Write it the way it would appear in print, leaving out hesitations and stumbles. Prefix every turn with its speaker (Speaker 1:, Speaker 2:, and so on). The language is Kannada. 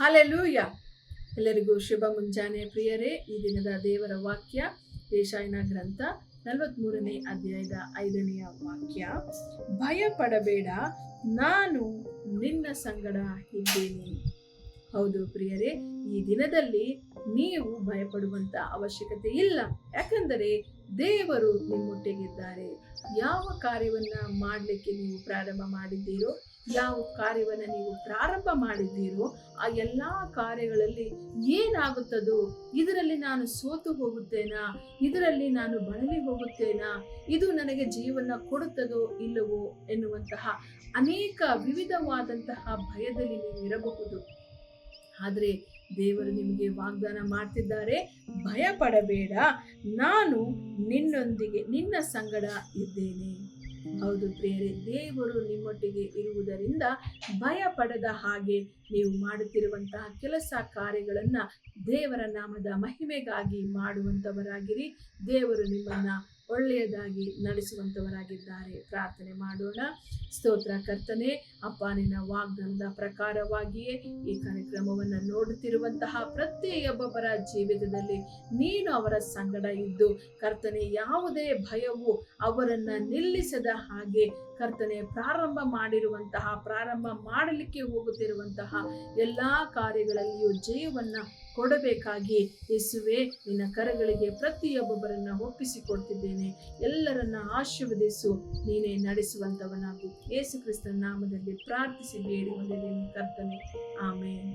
Speaker 1: ಹಲ್ಲೆಲೂಯ. ಎಲ್ಲರಿಗೂ ಶುಭ ಮುಂಜಾನೆ ಪ್ರಿಯರೇ. ಈ ದಿನದ ದೇವರ ವಾಕ್ಯ ಯೆಶಾಯನ ಗ್ರಂಥ 43ನೇ ಅಧ್ಯಾಯದ 5ನೆಯ ವಾಕ್ಯ. ಭಯ ಪಡಬೇಡ, ನಾನು ನಿನ್ನ ಸಂಗಡ ಇದ್ದೇನೆ. ಹೌದು ಪ್ರಿಯರೇ, ಈ ದಿನದಲ್ಲಿ ನೀವು ಭಯಪಡುವಂತ ಅವಶ್ಯಕತೆ ಇಲ್ಲ. ಯಾಕಂದರೆ ದೇವರು ನಿಮ್ಮೊಟ್ಟಿಗಿದ್ದಾರೆ. ಯಾವ ಕಾರ್ಯವನ್ನ ಮಾಡಲಿಕ್ಕೆ ನೀವು ಪ್ರಾರಂಭ ಮಾಡಿದ್ದೀರೋ, ಯಾವ ಕಾರ್ಯವನ್ನ ನೀವು ಪ್ರಾರಂಭ ಮಾಡಿದ್ದೀರೋ, ಆ ಎಲ್ಲಾ ಕಾರ್ಯಗಳಲ್ಲಿ ಏನಾಗುತ್ತದೋ, ಇದರಲ್ಲಿ ನಾನು ಸೋತು ಹೋಗುತ್ತೇನಾ, ಇದರಲ್ಲಿ ನಾನು ಬಳಲಿ ಹೋಗುತ್ತೇನಾ, ಇದು ನನಗೆ ಜೀವನ ಕೊಡುತ್ತದೋ ಇಲ್ಲವೋ ಎನ್ನುವಂತಹ ಅನೇಕ ವಿವಿಧವಾದಂತಹ ಭಯದಲ್ಲಿ ನೀವು ಇರಬಹುದು. ಆದರೆ ದೇವರು ನಿಮಗೆ ವಾಗ್ದಾನ ಮಾಡ್ತಿದ್ದಾರೆ, ಭಯ ಪಡಬೇಡ, ನಾನು ನಿನ್ನೊಂದಿಗೆ ನಿನ್ನ ಸಂಗಡ ಇದ್ದೇನೆ. ಹೌದು ಪ್ರಿಯರೇ, ದೇವರು ನಿಮ್ಮೊಟ್ಟಿಗೆ ಇರುವುದರಿಂದ ಭಯ ಪಡದ ಹಾಗೆ ನೀವು ಮಾಡುತ್ತಿರುವಂತಹ ಕೆಲಸ ಕಾರ್ಯಗಳನ್ನ ದೇವರ ನಾಮದ ಮಹಿಮೆಗಾಗಿ ಮಾಡುವಂತವರಾಗಿರಿ. ದೇವರು ನಿಮ್ಮನ್ನ ಒಳ್ಳೆಯದಾಗಿ ನಡೆಸುವಂತವರಾಗಿದ್ದಾರೆ. ಪ್ರಾರ್ಥನೆ ಮಾಡೋಣ. ಸ್ತೋತ್ರ ಕರ್ತನೆ, ಅಪ್ಪ ನಿನ್ನ ವಾಗ್ದಾನದ ಪ್ರಕಾರವಾಗಿಯೇ ಈ ಕಾರ್ಯಕ್ರಮವನ್ನು ನೋಡುತ್ತಿರುವಂತಹ ಪ್ರತಿಯೊಬ್ಬೊಬ್ಬರ ಜೀವಿತದಲ್ಲಿ ನೀನು ಅವರ ಸಂಗಡ ಇದ್ದು ಕರ್ತನೆ, ಯಾವುದೇ ಭಯವು ಅವರನ್ನ ನಿಲ್ಲಿಸದ ಹಾಗೆ ಕರ್ತನೆ, ಪ್ರಾರಂಭ ಮಾಡಲಿಕ್ಕೆ ಹೋಗುತ್ತಿರುವಂತಹ ಎಲ್ಲಾ ಕಾರ್ಯಗಳಲ್ಲಿಯೂ ಜಯವನ್ನ ಕೊಡಬೇಕಾಗಿ ಯೇಸುವೆ ನಿನ್ನ ಕರಗಳಿಗೆ ಪ್ರತಿಯೊಬ್ಬೊಬ್ಬರನ್ನ ಒಪ್ಪಿಸಿಕೊಡ್ತಿದ್ದೇನೆ. ಎಲ್ಲರನ್ನ ಆಶೀರ್ವದಿಸು, ನೀನೇ ನಡೆಸುವಂತವನಾಗು. ಯೇಸು ಕ್ರಿಸ್ತನ ನಾಮದಲ್ಲಿ ಪ್ರಾರ್ಥಿಸಿ ಬೇಡಿ ಹೊಂದಿದ್ದೇನೆ ಕರ್ತನೆ, ಆಮೇನ್.